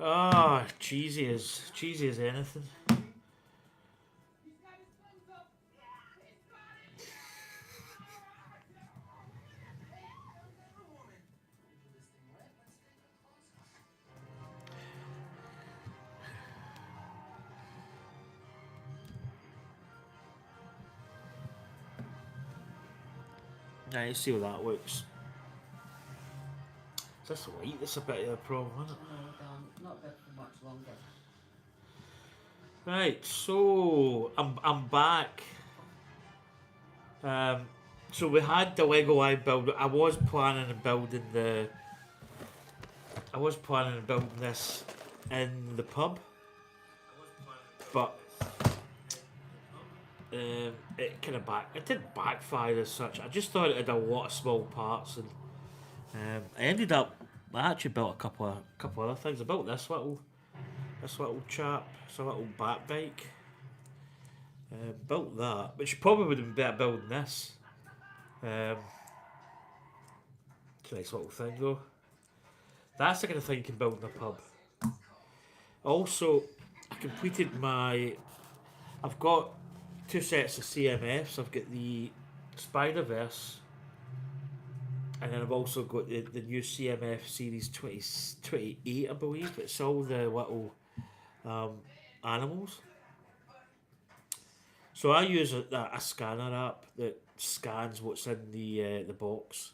Ah, cheesy as anything. Now let's see how that looks. Is this light? That's a bit of a problem, isn't it? No, darling, not good for much longer. Right, so I'm back. Um, so we had the Lego I build. I was planning on building this in the pub, but it didn't backfire as such. I just thought it had a lot of small parts, and I ended up. I actually built a couple other things. I built this little chap. It's a little bat bike. Built that, which probably would have been better building this. It's a nice little thing though. That's the kind of thing you can build in a pub. Also, I completed my. I've got two sets of CMFs. I've got the Spider Verse, and then I've also got the new CMF Series 28, I believe. It's all the little um, animals. So I use a scanner app that scans what's in the box.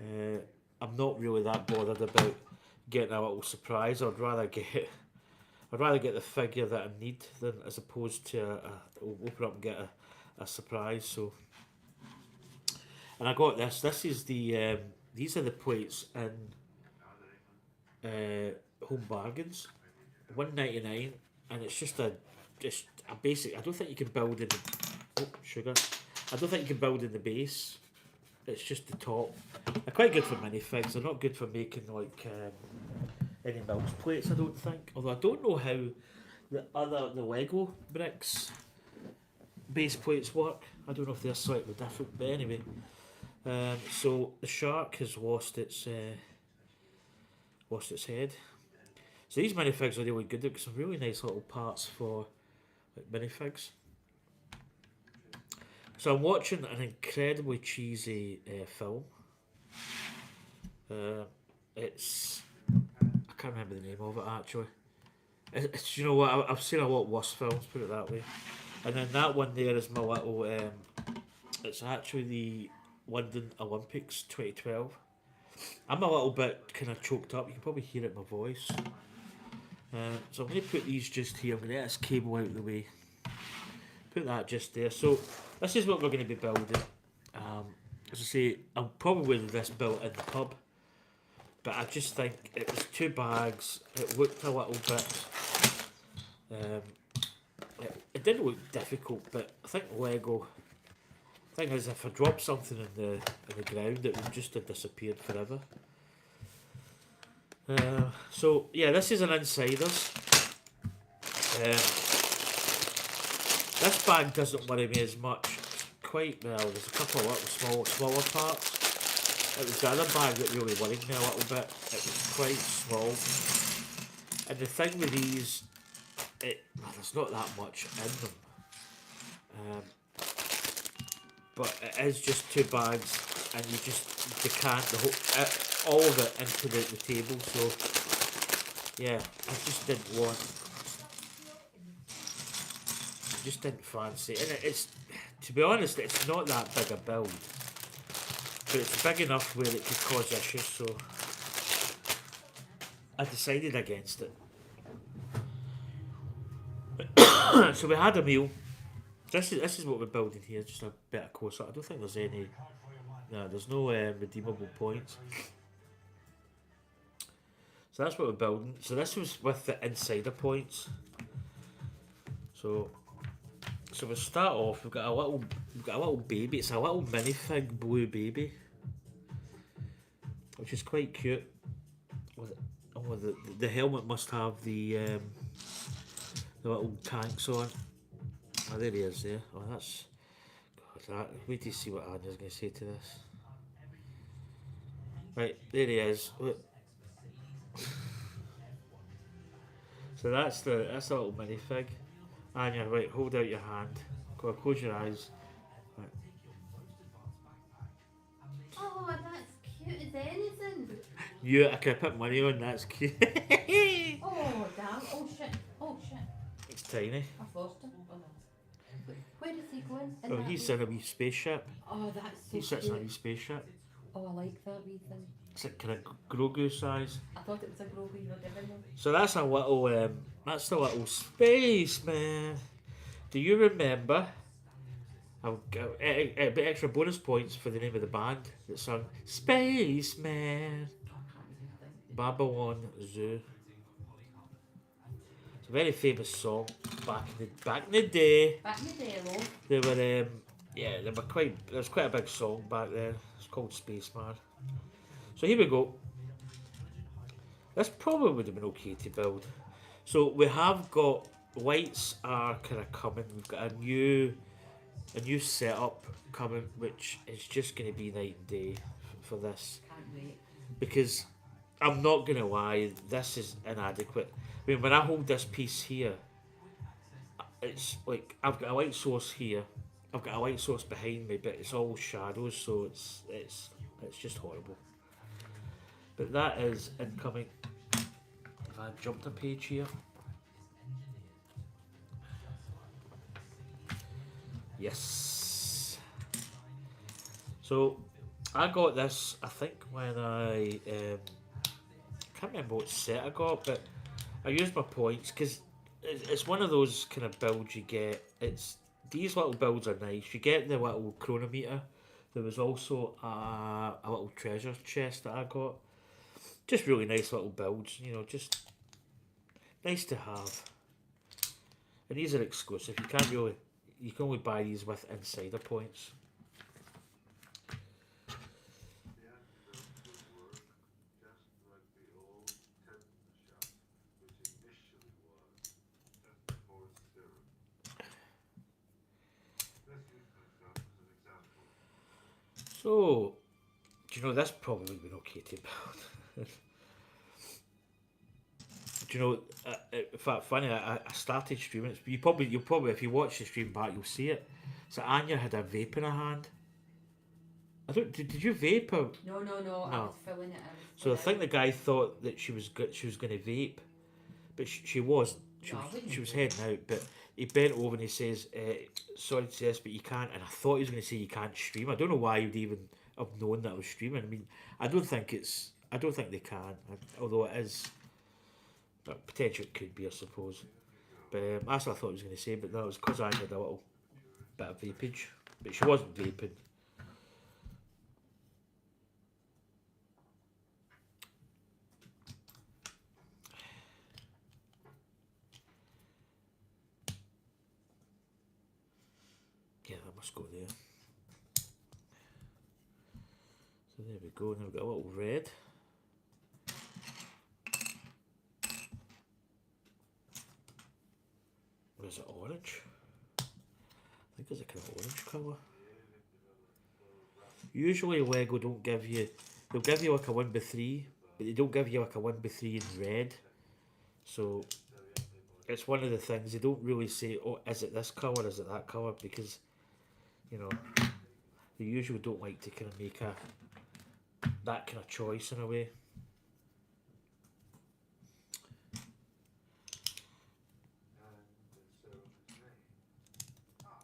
Uh, I'm not really that bothered about getting a little surprise. I'd rather get the figure that I need than as opposed to open up and get a surprise. So, and I got this. This is the these are the plates in Home Bargains, £1.99, and it's just a basic. I don't think you can build in the sugar. I don't think you can build in the base. It's just the top. They're quite good for minifigs. They're not good for making like any mouse plates. I don't think. Although I don't know how the Lego bricks base plates work. I don't know if they're slightly different. But anyway, so the shark has lost its head. So these minifigs are really good. They've got some really nice little parts for like minifigs. So I'm watching an incredibly cheesy film. It's I can't remember the name of it actually. It's you know what I've seen a lot worse films. Put it that way. And then that one there is my little. It's actually the London Olympics 2012. I'm a little bit kind of choked up. You can probably hear it in my voice. So I'm going to put these just here. I'm going to get this cable out of the way. Put that just there. So this is what we're going to be building. As I say, I'm probably with this built in the pub, but I just think it was two bags. It looked a little bit. Um, it didn't look difficult, but I think Lego. Thing is, if I drop something in the ground, it would just have disappeared forever. So yeah, this is an insiders. Um, this bag doesn't worry me as much. Quite well. There's a couple of little smaller parts. It was the other bag that really worried me a little bit. It was quite small. And the thing with these, there's not that much in them. But it is just two bags, and you just decant all of it into the table. So yeah, I just didn't fancy it. And it's to be honest, it's not that big a build, but it's big enough where it could cause issues. So I decided against it. So we had a meal. This is what we're building here. Just a bit of close up. I don't think there's any. No, there's no redeemable points. So that's what we're building. So this was with the insider points. So we start off. We've got a little baby. It's a little minifig blue baby, which is quite cute. The helmet must have the little tanks on. Oh, there he is there. Oh, that's. God, wait to see what Anya's going to say to this. Right, there he is. Look. So that's the little minifig. And you're right, hold out your hand. Go close your eyes. Right. Oh, that's cute as anything. I could put money on that's cute. Oh, damn. Oh, shit. Oh, shit. It's tiny. I've lost him. Oh, no. Where is he going? In Oh, that he's wee- in a wee spaceship. Oh, that's so He sits in a cute. wee spaceship. Oh, I like that wee thing. It's like kind of Grogu size. I thought it was a Grogu you were giving him. So that's a little, that's the little spaceman. Do you remember? I'll get a bit extra bonus points for the name of the band that sung Spaceman. Oh, I can't even think. Babylon Zoo. It's a very famous song back in the day. Back in the day, though. They were yeah, there was quite a big song back then. It's called Spaceman. So here we go. This probably would have been okay to build. So we have got lights are kind of coming. We've got a new setup coming, which is just going to be night and day for this. Can't wait. Because I'm not going to lie, this is inadequate. I mean, when I hold this piece here, it's like I've got a light source here, I've got a light source behind me, but it's all shadows, so it's just horrible. But that is incoming. If I jumped a page here. Yes. So I got this, I think, when I can't remember what set I got, but I used my points because it's one of those kind of builds you get. It's these little builds are nice. You get the little chronometer. There was also a little treasure chest that I got. Just really nice little builds, you know, just nice to have. And these are exclusive. You can only buy these with insider points. So, do you know this probably been okay to build? Do you know? In fact, funny. I started streaming. You'll probably if you watch the stream back, you'll see it. So Anya had a vape in her hand. I don't. Did you vape or? No, I No. was filling it in. So I think the guy thought that she was going to vape, but she wasn't. No, I wouldn't She was vape. heading out, but he bent over and he says, "Sorry to say this, but you can't." And I thought he was going to say you can't stream. I don't know why you'd even have known that I was streaming. I mean, I don't think they can. Although it is, potential it could be, I suppose. But that's what I thought he was going to say. But no, it was because I had a little bit of vapage, but she wasn't vaping. Yeah, that must go there. So there we go. Now we've got a little red. Or is it orange? I think it's a kind of orange colour. Usually Lego don't give you... They'll give you like a 1x3, but they don't give you like a 1x3 in red. So it's one of the things, they don't really say, oh, is it this colour, is it that colour? Because, you know, they usually don't like to kind of make that kind of choice in a way.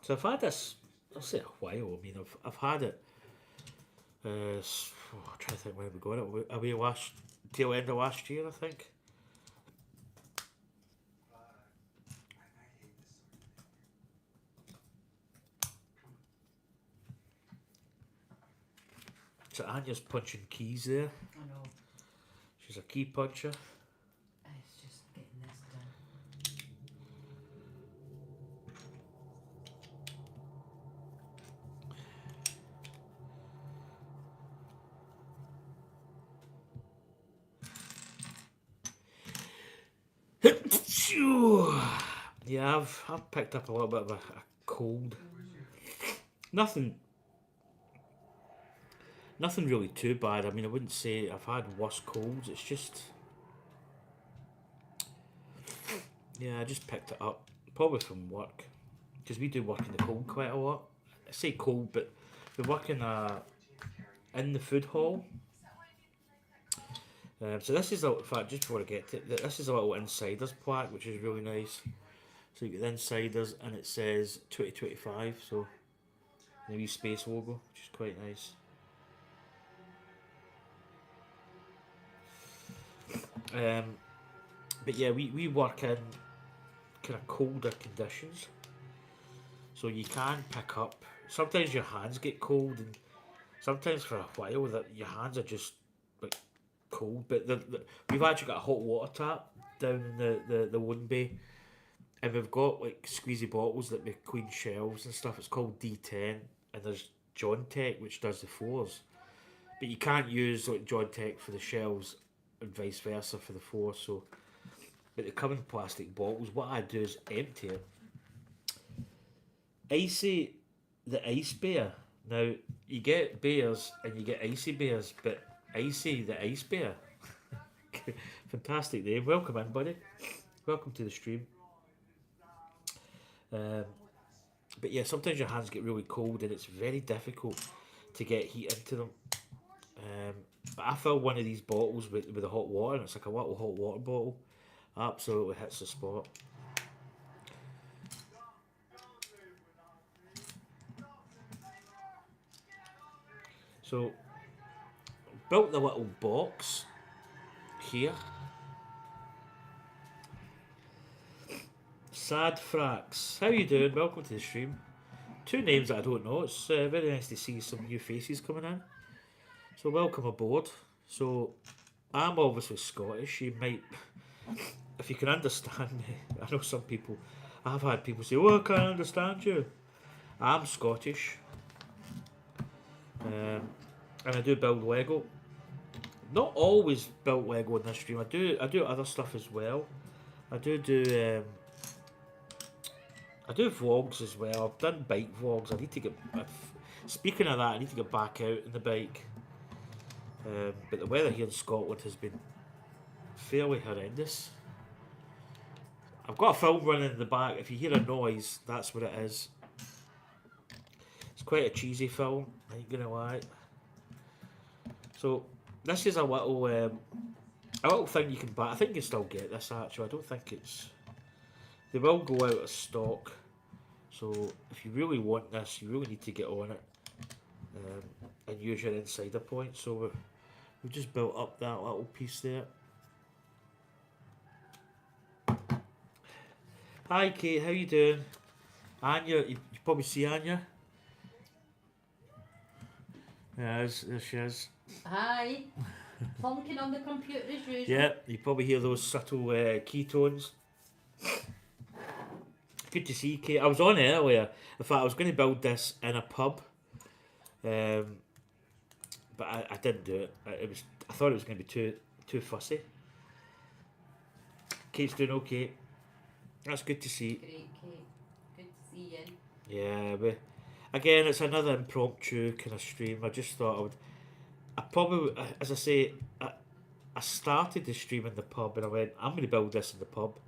So I've had this, I'll say a while. I mean, I've had it. I'm trying to think when we got it. Away tail end of last year, I think. So Anya's punching keys there. I know. She's a key puncher. It's just getting this done. Yeah, I've picked up a little bit of a cold. Nothing really too bad. I mean, I wouldn't say I've had worse colds. It's just Yeah, I just picked it up, probably from work, because we do work in the cold quite a lot. I say cold, but we work in the food hall. So this is in fact, just before I get to it, this is a little insiders plaque, which is really nice. So you get the insiders, and it says 2025. So the wee space logo, which is quite nice. Um, but yeah, we work in kind of colder conditions, so you can pick up. Sometimes your hands get cold, and sometimes for a while that your hands are just like cold. But we've actually got a hot water tap down in the one bay, and we've got like squeezy bottles that make clean shelves and stuff. It's called D10, and there's John Tech which does the floors, but you can't use like John Tech for the shelves and vice versa for the floor. So, but they come in plastic bottles. What I do is empty it. Icy, the ice bear. Now you get bears and you get icy bears, but Icy, the ice bear. Fantastic name. Welcome in, buddy. Welcome to the stream. Um, but yeah, sometimes your hands get really cold and it's very difficult to get heat into them. Um, but I fill one of these bottles with the hot water, and it's like a little hot water bottle. Absolutely hits the spot. So, built the little box here. Sad Frax, how you doing? Welcome to the stream. Two names that I don't know. It's very nice to see some new faces coming in. So welcome aboard. So I'm obviously Scottish. You might, if you can understand me. I know some people. I've had people say, "Oh, I can't understand you." I'm Scottish, and I do build Lego. Not always built Lego in this stream. I do other stuff as well. I do vlogs as well. I've done bike vlogs. I need to get. Speaking of that, I need to get back out in the bike. But the weather here in Scotland has been fairly horrendous. I've got a film running in the back. If you hear a noise, that's what it is. It's quite a cheesy film. I ain't gonna lie. So this is a little thing you can buy. I think you can still get this actually. I don't think it's. They will go out of stock. So if you really want this, you really need to get on it and use your insider points. So we've just built up that little piece there. Hi Kate, how you doing? Anya, you probably see Anya. Yeah, there she is. Hi. Plonking on the computer as usual. Yeah, you probably hear those subtle keytones. Good to see you, Kate. I was on it earlier. In fact, I was going to build this in a pub, but I didn't do it. I thought it was going to be too fussy. Kate's doing okay. That's good to see. Great, Kate. Good to see you. Yeah, but again, it's another impromptu kind of stream. I just thought I probably, as I say, I started the stream in the pub and I went, I'm going to build this in the pub.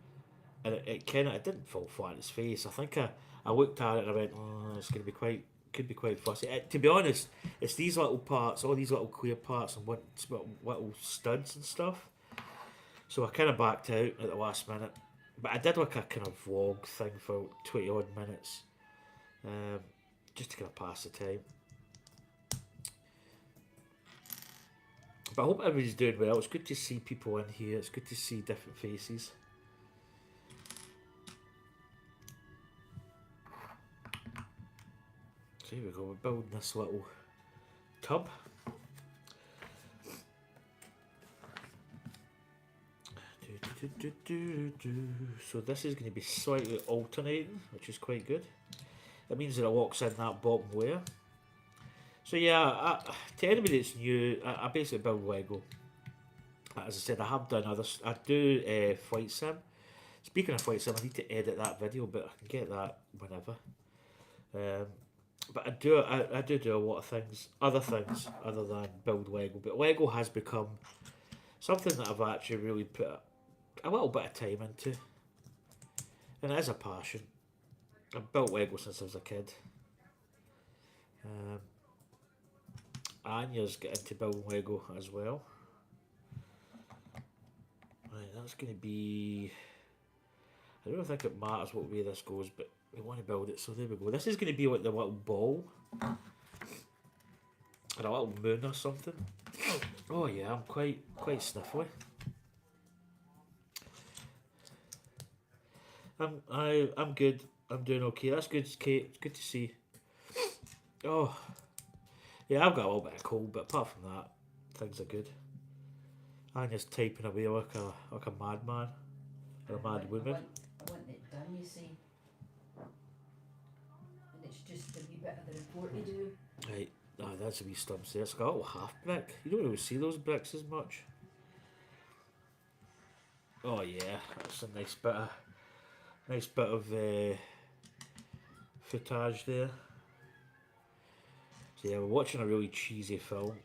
And it didn't fall flat on its face. I think I looked at it and I went, oh, it's going to be could be quite fussy. To be honest, it's these little parts, all these little clear parts and little studs and stuff. So I kind of backed out at the last minute. But I did like a kind of vlog thing for 20 odd minutes. Just to kind of pass the time. But I hope everybody's doing well. It's good to see people in here. It's good to see different faces. So here we go, we're building this little tub. So this is going to be slightly alternating, which is quite good. That means that it locks in that bottom layer. So yeah, to anybody that's new, I basically build Lego. As I said, I have done others. I do Flight Sim. Speaking of Flight Sim, I need to edit that video, but I can get that whenever. But I do a lot of things, other than build Lego. But Lego has become something that I've actually really put a little bit of time into. And it is a passion. I've built Lego since I was a kid. Anya's got into building Lego as well. Right, that's going to be... I don't think it matters what way this goes, but we want to build it, so there we go. This is going to be like the little ball. Or a little moon or something. Oh yeah, I'm quite sniffly. I'm good. I'm doing okay. That's good, Kate. It's good to see. Oh, yeah. I've got a little bit of cold, but apart from that, things are good. I'm just typing away like a madman or a mad woman. I want it done, you see. And it's just a wee bit of the report to do. Right. Oh, that's a wee stumps there. It's got a little half brick. You don't really see those bricks as much. Oh yeah, that's a nice bit of footage there. So yeah, we're watching a really cheesy film.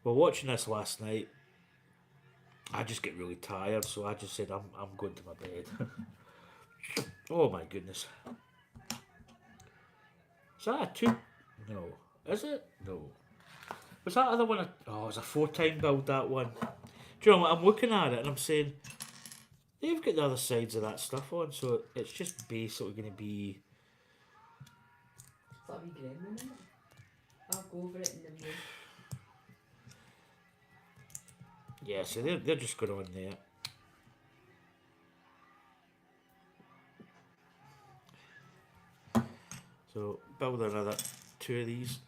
We're watching this last night. I just get really tired, so I just said I'm going to my bed. Oh my goodness. Is that a two? No. Is it? No. Was that other one? Oh, it's a 4-time build, that one. Do you know what? I'm looking at it and I'm saying, they've got the other sides of that stuff on, so it's just basically going to be... Is that a wee gremlin in it? I'll go over it in the morning. Yeah, so they're just going on there. So, build another 2 of these.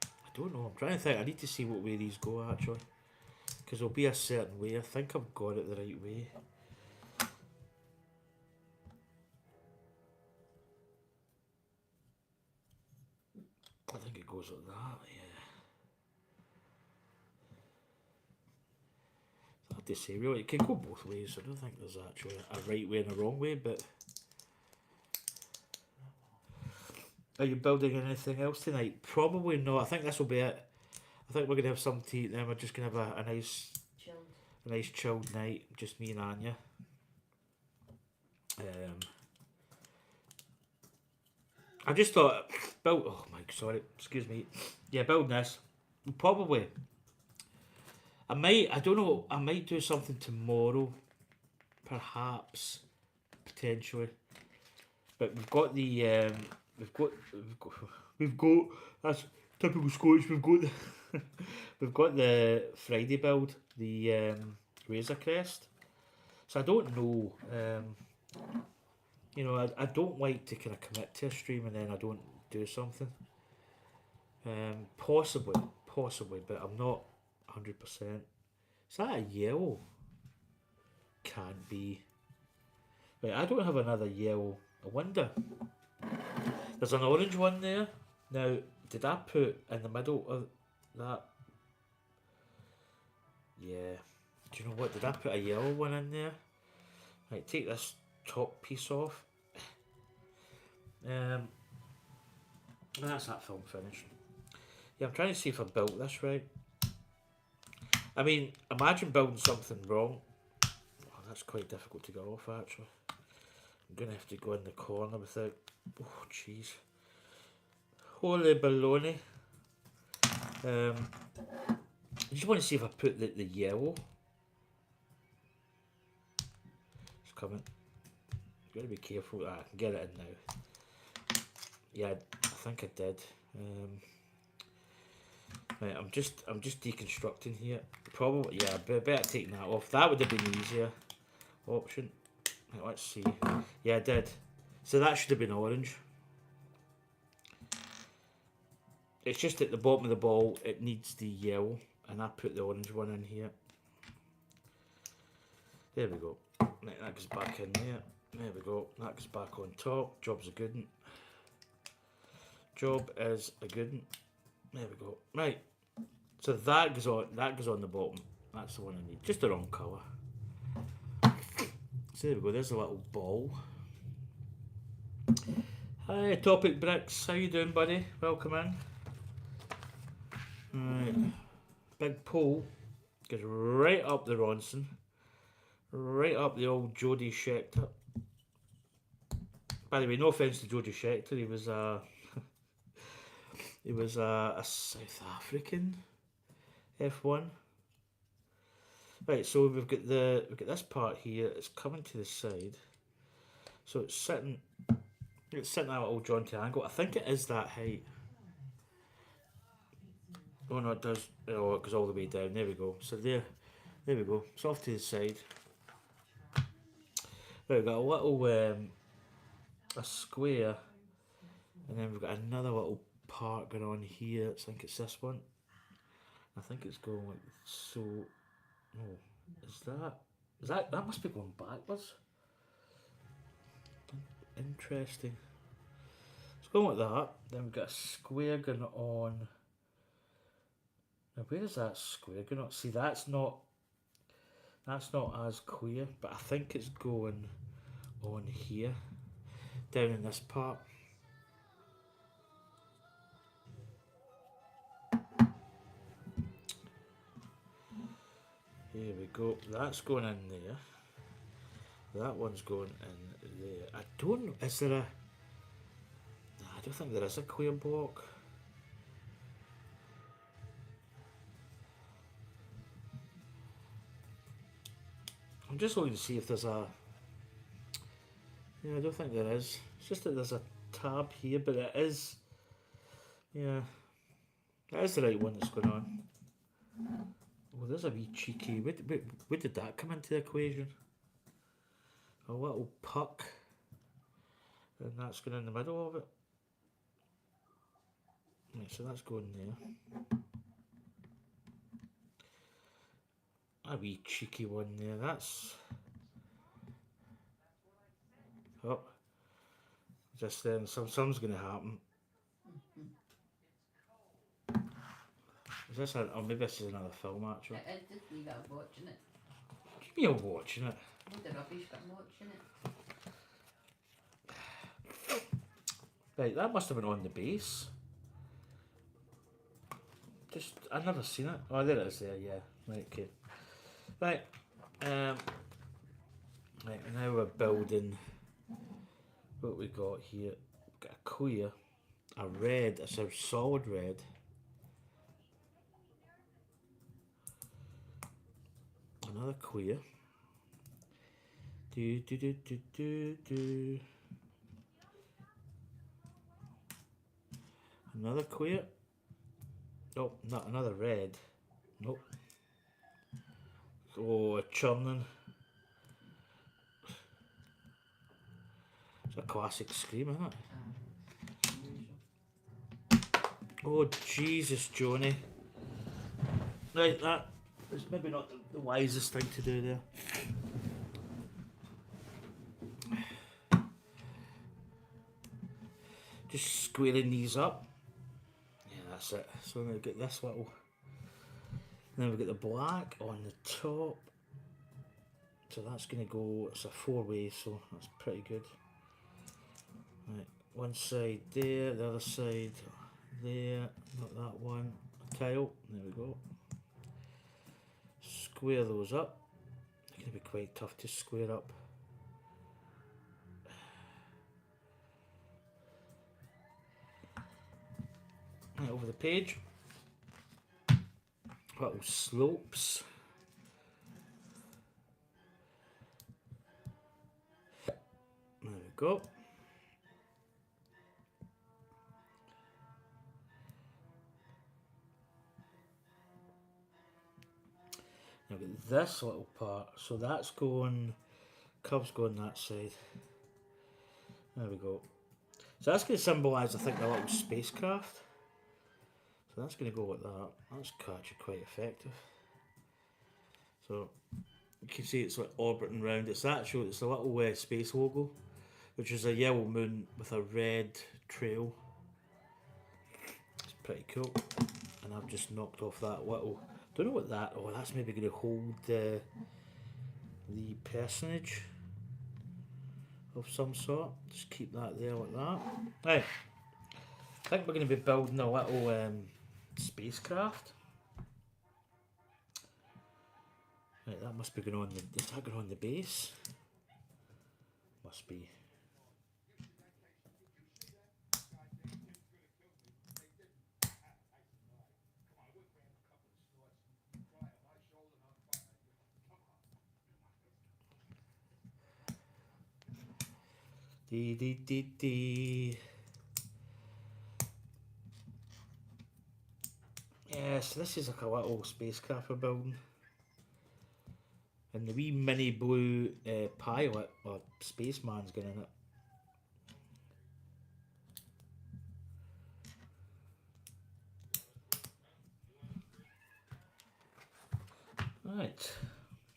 I don't know, I'm trying to think. I need to see what way these go, actually. Because there'll be a certain way. I think I've got it the right way. I think it goes like that, yeah. It's hard to say, really. It can go both ways. I don't think there's actually a right way and a wrong way, but... Are you building anything else tonight? Probably not. I think this will be it. I think we're going to have something to eat then. We're just going to have a nice chilled night. Just me and Anya. I just thought, oh my, sorry, excuse me. Yeah, building this. Probably. I don't know, I might do something tomorrow. Perhaps. Potentially. But we've got the, we've got, that's typical Scottish, we've got the Friday build, the Razor Crest. So I don't know, you know, I don't like to kind of commit to a stream and then I don't do something. Possibly, but I'm not 100%. Is that a yellow? Can't be. Right, I don't have another yellow. I wonder. There's an orange one there. Now, did I put in the middle of that? Yeah. Do you know what? Did I put a yellow one in there? Right, take this top piece off. That's that film finished. Yeah, I'm trying to see if I built this right. I mean, imagine building something wrong. Oh, that's quite difficult to get off, actually. I'm going to have to go in the corner without... Oh, jeez. Holy baloney. I just want to see if I put the yellow. It's coming. You've got to be careful. I can get it in now. Yeah, I think I did. Right, I'm just deconstructing here. Probably, yeah, better taking that off. That would have been easier. Option. Right, let's see. Yeah, I did. So that should have been orange. It's just at the bottom of the ball, it needs the yellow, and I put the orange one in here. There we go. Right, that goes back in there. There we go. That goes back on top. Job's a good one. Job is a good one. There we go. Right. So that goes on the bottom. That's the one I need. Just the wrong colour. So there we go. There's a little ball. Hi, Topic Bricks. How you doing, buddy? Welcome in. Right. Big pole goes right up the Ronson. Right up the old Jody Scheckter. By the way, no offence to Jody Scheckter, he was a South African F1. Right, so we've got this part here. It's coming to the side, so it's sitting at a little jaunty angle. I think it is that height. Oh no, it does. Oh, it goes all the way down. There we go. So there we go. It's off to the side. Right, we've got a little a square, and then we've got another little part going on here. I think it's this one. I think it's going like so. No, that must be going backwards. Interesting. It's going like that. Then we've got a square going on. Now where is that square going on? See, that's not as clear, but I think it's going on here, down in this part. Here we go. That's going in there. That one's going in there. I don't know. Is there a... I don't think there is a clear block. I'm just looking to see if there's a... Yeah, I don't think there is. It's just that there's a tab here, but it is... Yeah. That is the right one that's going on. Oh, there's a wee cheeky... Where did that come into the equation? A little puck. And that's going in the middle of it. Right, so that's going there. A wee cheeky one there. That's... Oh. Just then, something's going to happen. Is this or maybe this is another film actually? I just leave it, I'm watching it. What do you mean I'm watching it? I'm the rubbish, but I'm watching it. Right, that must have been on the base. Just, I've never seen it. Oh, there it is there, yeah. Right, okay. Right, right, now we're building what we got here. We've got a clear, a red, it's a solid red. Another clear. Another clear. Oh, not another red. Nope. Oh, a churning. It's a classic scream, isn't it? Oh, Jesus, Johnny. Right, that is maybe not the wisest thing to do there. Just squaring these up. Yeah, that's it. So now we've got this little... Then we've got the black on the top. So that's going to go... It's a four-way, so that's pretty good. Right, one side there, the other side there. Not that one. A tile. There we go. Square those up. They're going to be quite tough to square up. Right, over the page. Little slopes. There we go. Now we've got this little part, so that's going, curve's going that side. There we go. So that's going to symbolise, I think, the little spacecraft. So that's going to go like that. That's actually quite effective. So you can see it's like orbiting round. It's a little space logo, which is a yellow moon with a red trail. It's pretty cool. And I've just knocked off that little... Don't know what that... Oh, that's maybe going to hold the personage of some sort. Just keep that there like that. Right. I think we're going to be building a little spacecraft. Right, Right, that must be going on the. Is that going on the base? Must be. Dee dee dee dee. Yeah, so this is like a little spacecraft we're building. And the wee mini blue pilot or spaceman's going in it. Right,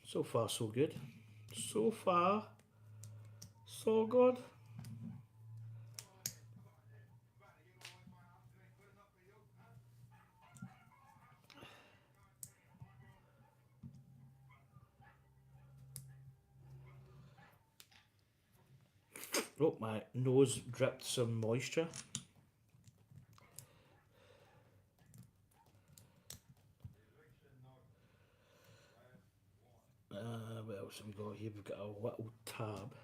so far so good. So far, so good. Oh, my nose dripped some moisture. What else have we got here? We've got a little tab.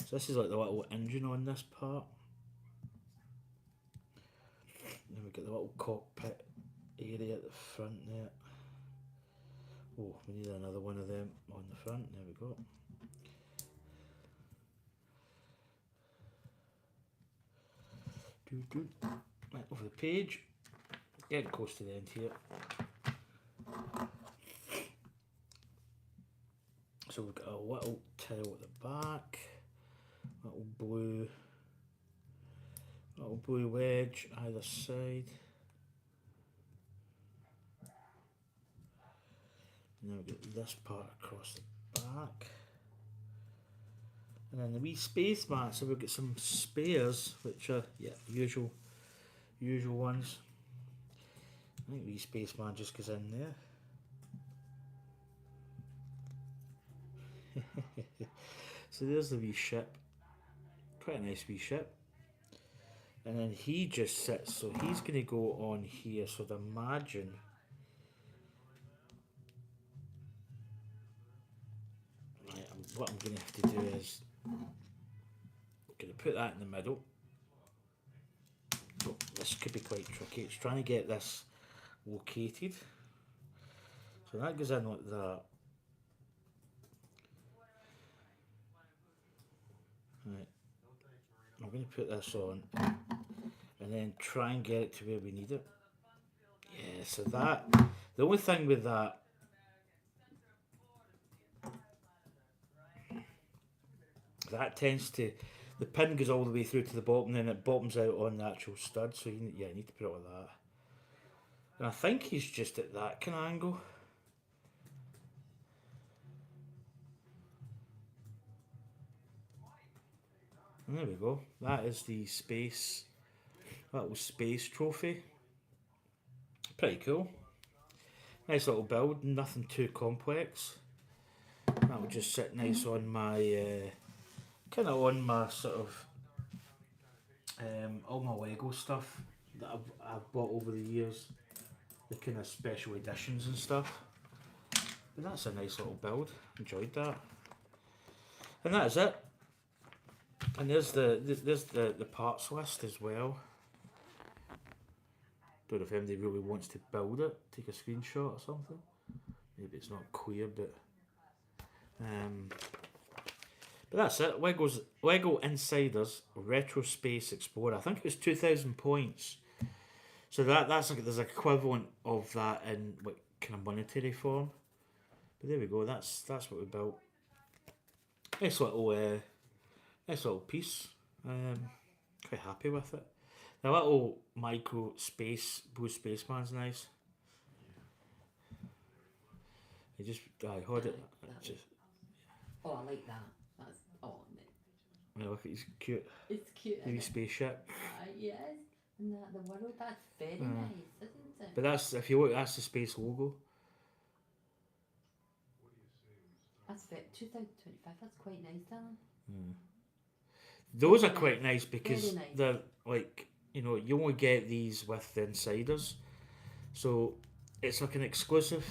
So this is like the little engine on this part. Then we've got the little cockpit area at the front there. Oh, we need another one of them on the front. There we go. Right, over the page. Getting close to the end here. So we've got a little tail at the back, little blue wedge either side. And then we've got this part across the back. And then the wee space mat, so we've got some spares, which are, yeah, usual ones. I think the wee space man just goes in there. So there's the wee ship, quite a nice wee ship, and then he just sits, so he's going to go on here. So I'd imagine what I'm going to have to do is I'm going to put that in the middle. Oh, this could be quite tricky. It's trying to get this located, so that goes in like that. Right, I'm going to put this on and then try and get it to where we need it. Yeah, so that, the only thing with that, that tends to, the pin goes all the way through to the bottom, then it bottoms out on the actual stud, so you need to put it like that. And I think he's just at that kind of angle. And there we go. That is the little space trophy. Pretty cool. Nice little build, nothing too complex. That will just sit nice on my, kind of on my sort of, all my Lego stuff that I've bought over the years. The kind of special editions and stuff. But that's a nice little build. Enjoyed that. And that is it. And there's the parts list as well. Don't know if anybody really wants to build it, take a screenshot or something. Maybe it's not clear, but that's it. Lego Insiders Retro Space Explorer. I think it was 2,000 points. So that's like there's an equivalent of that in like kind of monetary form. But there we go. That's what we built. Nice little piece. Quite happy with it. The little micro blue spaceman's nice. I had it. Just. Oh, I like that. That's Look at his cute. It's cute. Maybe spaceship. Yes, and the world. That's very nice, isn't it? But that's, if you look, that's the space logo. That's 2025. That's quite nice, Dylan. Those are quite nice because Very nice. they're like, you only get these with the Insiders, so it's like an exclusive.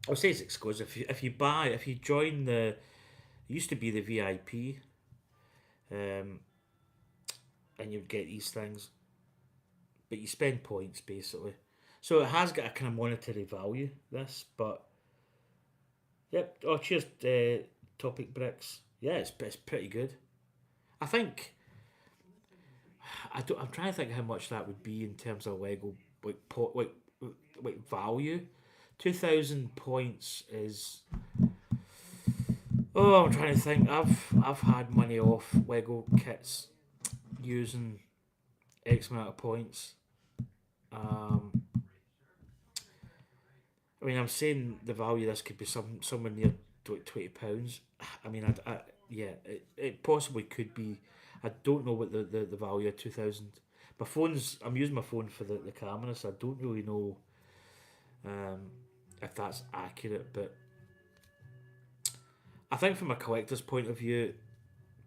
I'll say it's exclusive. If you join the, it used to be the VIP, um, and you'd get these things, but you spend points basically. So it has got a kind of monetary value. This, but yep. Oh, cheers, Topic Bricks. Yeah, it's pretty good. I think I don't. I'm trying to think how much that would be in terms of Lego like value. 2,000 points is. Oh, I'm trying to think. I've had money off Lego kits using X amount of points. Um, I mean, I'm saying the value of this could be somewhere near like £20. I mean, yeah, it possibly could be. I don't know what the value of 2,000. My phone's. I'm using my phone for the camera, so I don't really know um, if that's accurate. But I think from a collector's point of view,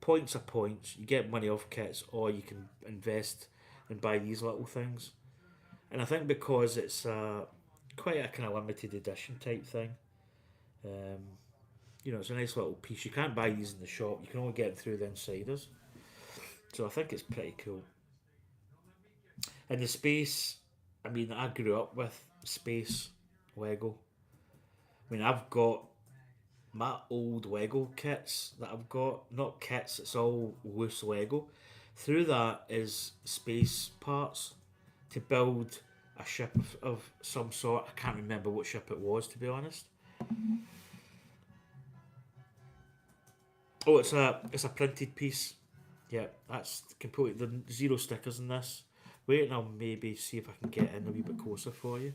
points are points. You get money off kits, or you can invest and buy these little things. And I think because it's quite a kind of limited edition type thing, um, it's a nice little piece. You can't buy these in the shop. You can only get them through the insiders. So I think it's pretty cool. And the space, I mean, I grew up with space Lego. I mean, I've got my old Lego kits that I've got. Not kits, it's all loose Lego. Through that is space parts to build a ship of some sort. I can't remember what ship it was, to be honest. Oh, it's a printed piece. Yeah, that's completely the zero stickers in this. Wait, and I'll maybe see if I can get in a wee bit closer for you.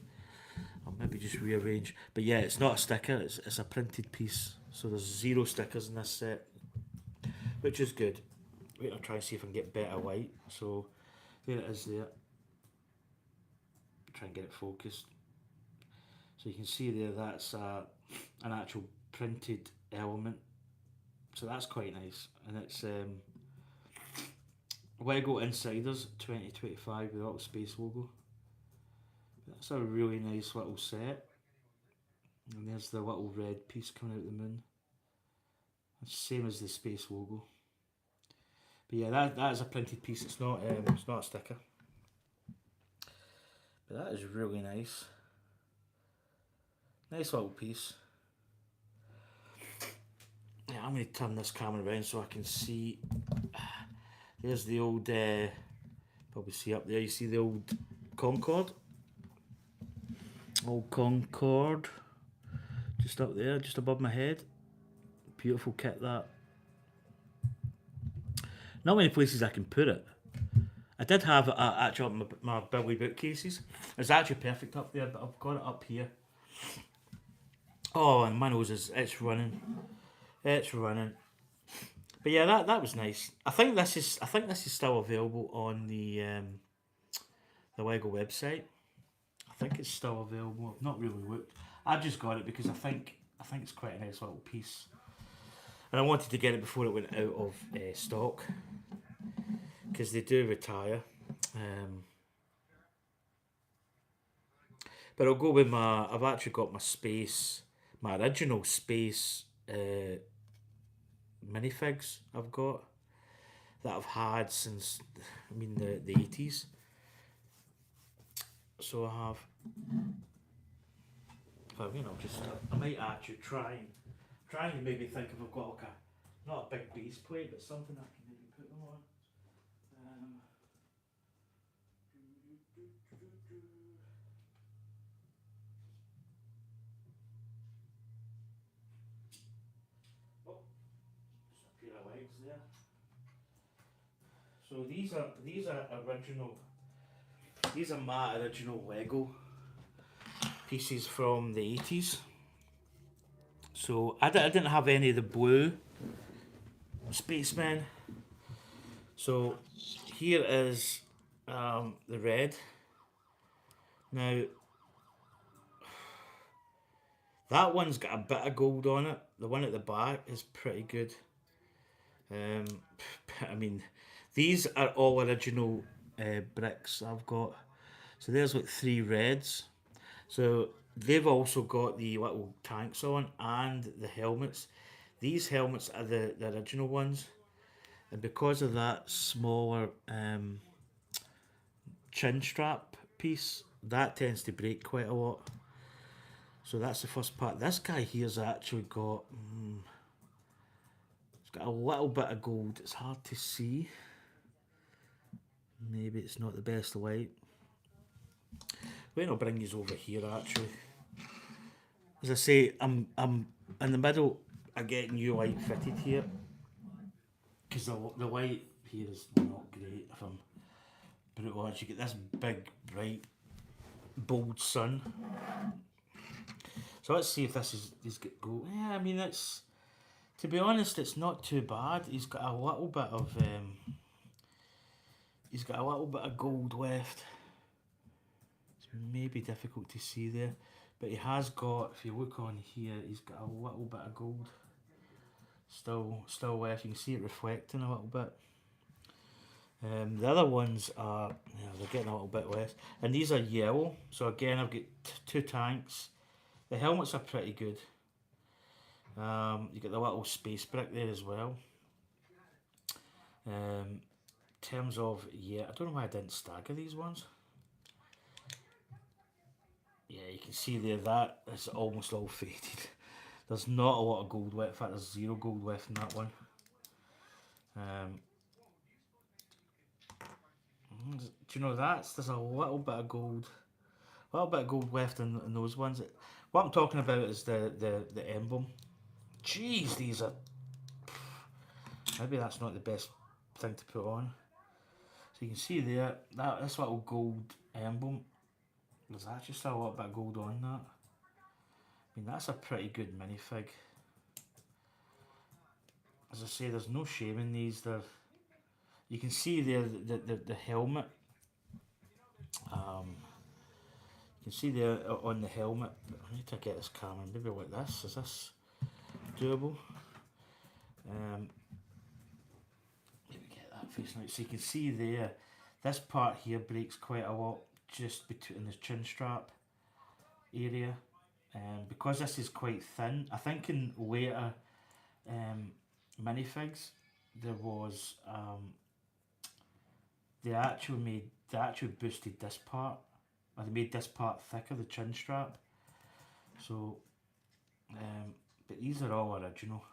I'll maybe just rearrange. But yeah, it's not a sticker. It's a printed piece. So there's zero stickers in this set, which is good. Wait, I'll try and see if I can get better light. So there it is there. Try and get it focused. So you can see there that's an actual printed element. So that's quite nice, and it's Lego Insiders 2025 with the little space logo. That's a really nice little set. And there's the little red piece coming out of the moon. It's the same as the space logo. But yeah, that is a printed piece. It's not a sticker. But that is really nice. Nice little piece. Yeah, I'm going to turn this camera around so I can see. There's the old. Probably see up there. You see the old Concorde. Old Concorde. Just up there, just above my head. Beautiful kit that. Not many places I can put it. I did have it actually up my Billy bookcases. It's actually perfect up there, but I've got it up here. Oh, and my nose it's running. It's running. But yeah, that was nice. I think this is still available on the Lego website. I think it's still available. I've not really looked. I just got it because I think it's quite a nice little piece, and I wanted to get it before it went out of stock because they do retire. But I'll go with my. I've actually got my original space minifigs. I've got that I've had since the 80s. So I have. I might actually trying to maybe think if I've got like a not a big base plate, but something I can maybe put them on. Oh, just a pair of legs there. So these are original. These are my original Lego pieces from the 80s. So I didn't have any of the blue spacemen. So here is the red. Now that one's got a bit of gold on it. The one at the back is pretty good. I mean, these are all original bricks I've got. So there's like 3 reds. So they've also got the little tanks on and the helmets. These helmets are the original ones, and because of that smaller chin strap piece, that tends to break quite a lot. So that's the first part. This guy here's actually got it's got a little bit of gold. It's hard to see. Maybe it's not the best light. Wait, I'll bring these over here actually. As I say, I'm in the middle of getting new light fitted here because the light here is not great. If I'm brutal honest, you get this big, bright, bold sun. So let's see if he's got gold. Yeah, I mean it's, to be honest, it's not too bad. He's got a little bit of gold left. It's maybe difficult to see there, but he has got. If you look on here, he's got a little bit of gold still left. You can see it reflecting a little bit. The other ones are, yeah, they're getting a little bit less, and these are yellow. So again, I've got two tanks. The helmets are pretty good. You get the little space brick there as well. In terms of, yeah, I don't know why I didn't stagger these ones. Yeah, you can see there that is almost all faded. There's not a lot of gold left. In fact, there's 0 gold left in that one. Do you know there's a little bit of gold, left in those ones. What I'm talking about is the emblem. Jeez, these are. Maybe that's not the best thing to put on. So you can see there that this little gold emblem. There's actually still a lot bit of gold on that. I mean, that's a pretty good minifig. As I say, there's no shame in these. You can see there the helmet. You can see there on the helmet. I need to get this camera maybe like this. Is this doable? Maybe get that facing out. So you can see there, this part here breaks quite a lot just between the chin strap area. Because this is quite thin, I think in later minifigs there was they actually boosted this part, or they made this part thicker, the chin strap. So, but these are all original.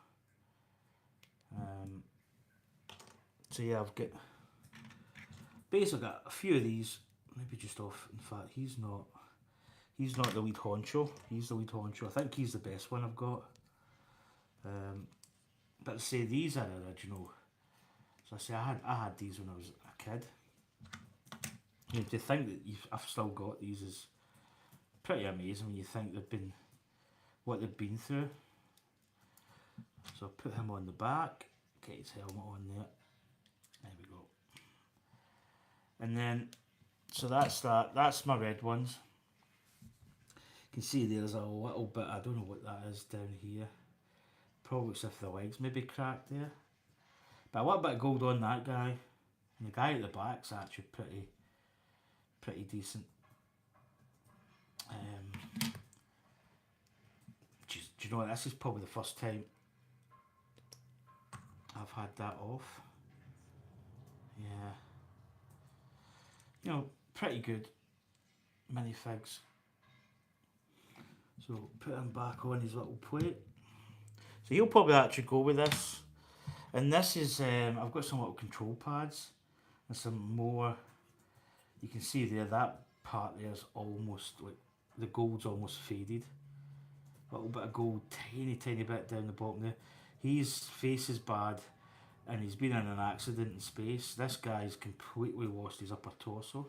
So yeah, I've got basically got a few of these. Maybe just off. In fact, he's not the lead honcho. He's the lead honcho. I think he's the best one I've got. But to say these are original. So I say I had these when I was a kid. You know, to think that I've still got these is pretty amazing when you think what they've been through. So I'll put him on the back, get his helmet on there. There we go. And then, so that's that. That's my red ones. You can see there's a little bit, I don't know what that is down here. Probably as if the legs maybe cracked there. But a little bit of gold on that guy. And the guy at the back's actually pretty decent. Do you know what, this is probably the first time I've had that off. Yeah. You know, pretty good minifigs. So put him back on his little plate. So he'll probably actually go with this. And this is, I've got some little control pads and some more. You can see there, that part there is almost, like, the gold's almost faded. A little bit of gold, tiny bit down the bottom there. His face is bad and he's been in an accident in space. This guy's completely lost his upper torso.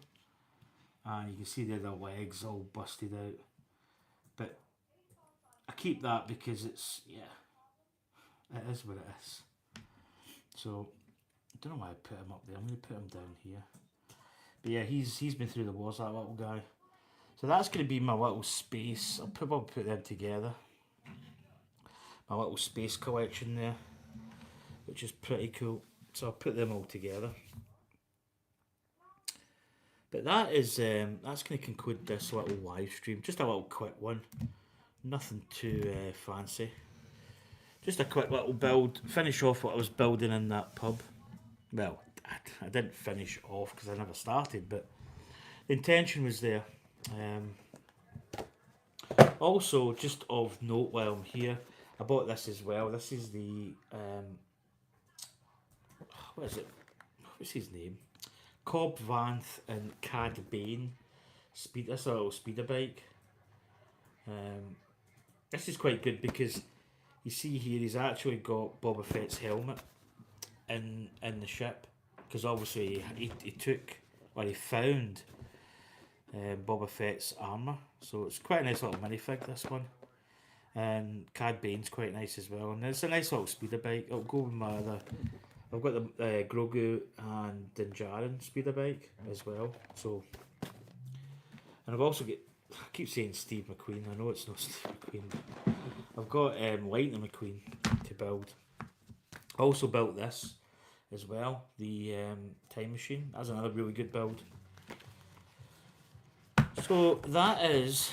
And you can see there the legs all busted out. But I keep that because it's, yeah, it is what it is. So, I don't know why I put him up there. I'm going to put him down here. But yeah, he's been through the wars, that little guy. So that's going to be my little space. I'll probably put them together. My little space collection there, which is pretty cool. So I'll put them all together. But that is that's going to conclude this little live stream. Just a little quick one, nothing too fancy. Just a quick little build. Finish off what I was building in that pub. Well, I didn't finish off because I never started, but the intention was there. Also, just of note while I'm here, I bought this as well. This is the what is it? What's his name? Cobb Vanth and Cad Bane speed. That's a little speeder bike. This is quite good because you see here he's actually got Boba Fett's helmet in the ship, because obviously he took, or he found Boba Fett's armour, so it's quite a nice little minifig, this one. And Cad Bane's quite nice as well, and it's a nice little speeder bike. It'll go with my other, I've got the Grogu and Din Djarin speeder bike as well, so. And I've also got, I keep saying Steve McQueen, I know it's not Steve McQueen, but I've got Lightning McQueen to build. I also built this as well, the Time Machine. That's another really good build. So that is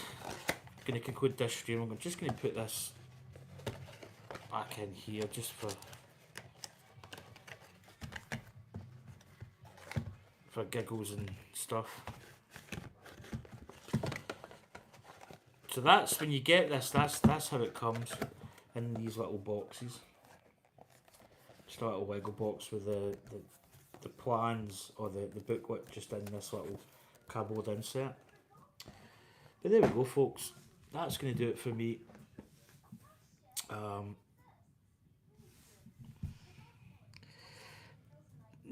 going to conclude this stream. I'm just going to put this back in here just for giggles and stuff. So that's when you get this. That's how it comes in these little boxes. Just a little Lego box with the plans or the booklet just in this little cardboard insert. But there we go, folks. That's going to do it for me.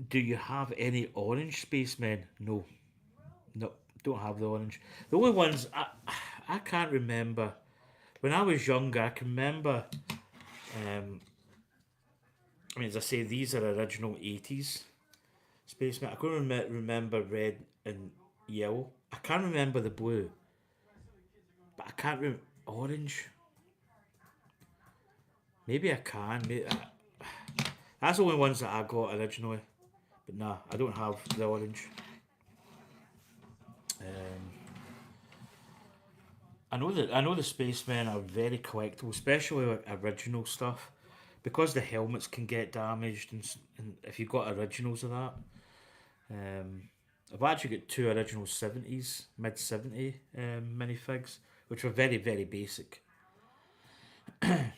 Do you have any orange spacemen? No, don't have the orange. The only ones I can't remember. When I was younger, I can remember. I mean, as I say, these are original 80s spacemen. I can remember red and yellow. I can't remember the blue. But I can't remember orange. Maybe I can. That's the only ones that I got originally. But nah, I don't have the orange. I know the spacemen are very collectible, especially like original stuff, because the helmets can get damaged, and if you've got originals of that. I've actually got two original 70s, mid 70 minifigs, which were very, very basic.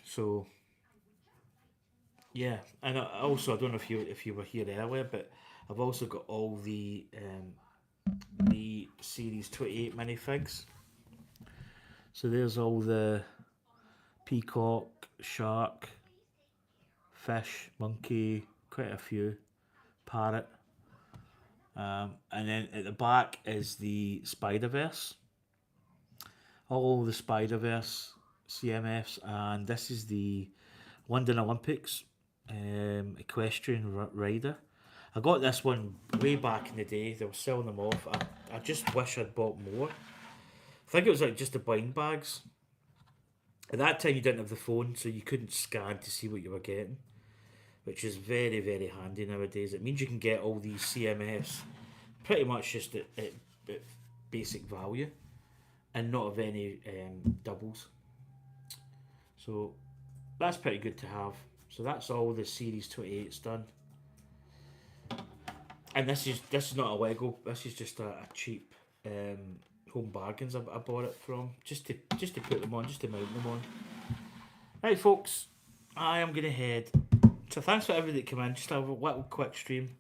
So yeah, and also I don't know if you were here earlier, but I've also got all the Series 28 minifigs. So there's all the peacock, shark, fish, monkey, quite a few, parrot. And then at the back is the Spider-Verse. All the Spider-Verse CMFs, and this is the London Olympics equestrian rider. I got this one way back in the day. They were selling them off. I just wish I'd bought more. I think it was like just the blind bags. At that time you didn't have the phone, so you couldn't scan to see what you were getting, which is very, very handy nowadays. It means you can get all these CMFs pretty much just at basic value and not of any doubles. So that's pretty good to have. So that's all the Series 28's done. And this is not a Lego. This is just a cheap Home Bargains I bought it from, just to put them on, just to mount them on. Right, folks, I am gonna head. So thanks for everybody that came in. Just a little quick stream,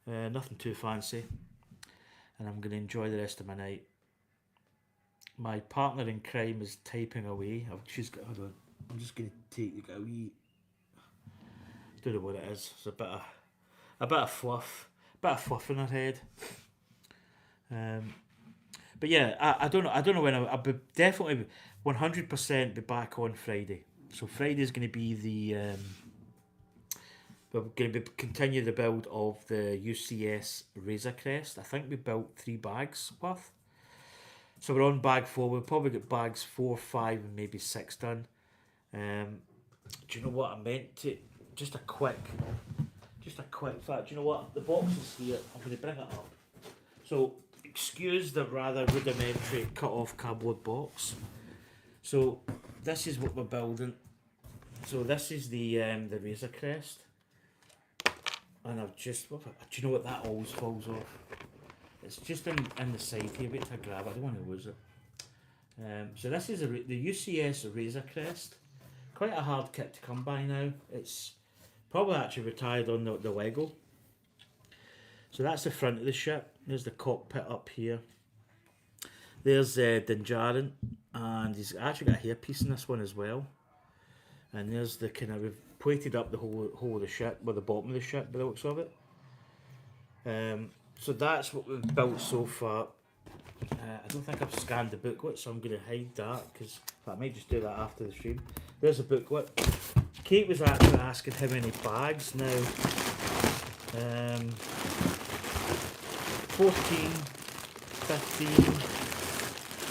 nothing too fancy, and I'm gonna enjoy the rest of my night. My partner in crime is typing away. She's got. Hold on. I'm just gonna take a wee. Don't know what it is. It's a bit of fluff, in her head. But yeah, I don't know when I'll be definitely 100% be back on Friday. So Friday's going to be the we're going to be continue the build of the UCS Razor Crest. I think we built 3 bags worth. So we're on bag 4. We'll probably get bags 4, 5, and maybe 6 done. Do you know what I meant to? Just a quick fact. Do you know what? The box is here. I'm going to bring it up. So excuse the rather rudimentary cut-off cardboard box. So this is what we're building. So this is the Razor Crest, and I've just, do you know what, that always falls off? It's just in the side here. Wait till I grab it. I don't want to lose it. So this is the UCS Razor Crest. Quite a hard kit to come by now. It's probably actually retired on the Lego. So that's the front of the ship. There's the cockpit up here. There's Din Djarin, and he's actually got a hairpiece in this one as well. And there's the kind of, we've plated up the whole of the ship, or the bottom of the ship by the looks of it. So that's what we've built so far. I don't think I've scanned the booklet, so I'm going to hide that, because I might just do that after the stream. There's a booklet. Kate was actually asking how many bags now. 14, 15,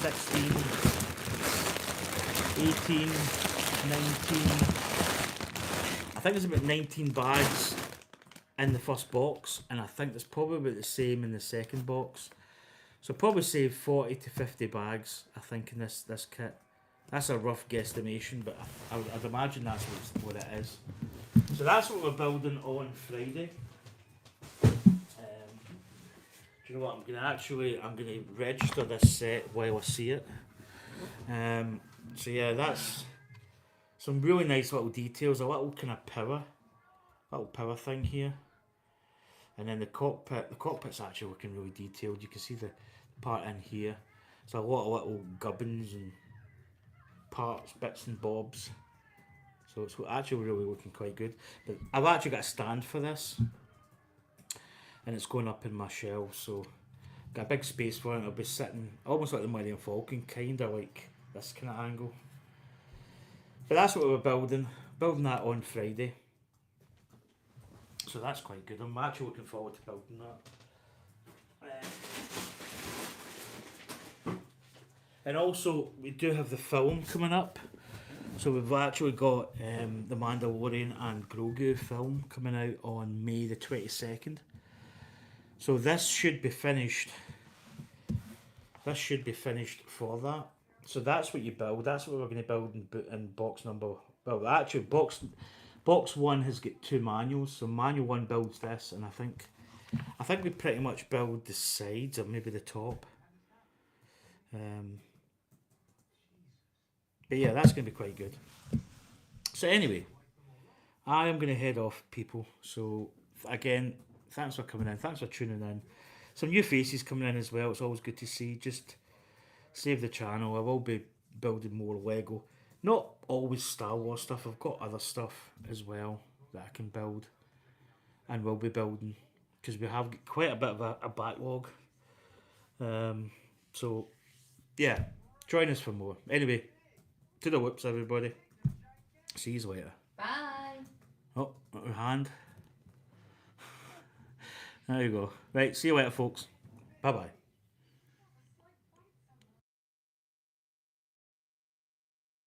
16, 18, 19. I think there's about 19 bags in the first box, and I think there's probably about the same in the second box. So probably say 40 to 50 bags, I think, in this kit. That's a rough guesstimation, but I'd imagine that's what it is. So that's what we're building on Friday. Do you know what, I'm going to register this set while I see it. So yeah, that's some really nice little details, a little kind of power thing here. And then the cockpit's actually looking really detailed. You can see the part in here. So a lot of little gubbins and parts, bits and bobs. So it's actually really looking quite good. But I've actually got a stand for this, and it's going up in my shelf. So got a big space for it. It'll be sitting almost like the Millennium Falcon, kind of like this kind of angle. But that's what we're building that on Friday. So that's quite good. I'm actually looking forward to building that. And also, we do have the film coming up. So we've actually got the Mandalorian and Grogu film coming out on May the 22nd. So this should be finished. This should be finished for that. So that's what you build. That's what we're going to build in box number. Well, actually, box one has got 2 manuals. So manual 1 builds this, and I think we pretty much build the sides or maybe the top. But yeah, that's going to be quite good. So anyway, I am going to head off, people. So again, thanks for coming in. Thanks for tuning in. Some new faces coming in as well. It's always good to see. Just save the channel. I will be building more Lego. Not always Star Wars stuff. I've got other stuff as well that I can build and will be building, because we have quite a bit of a backlog. So yeah, join us for more. Anyway, to the whoops, everybody. See you later. Bye. Oh, her hand. There you go. Right, see you later, folks. Bye bye.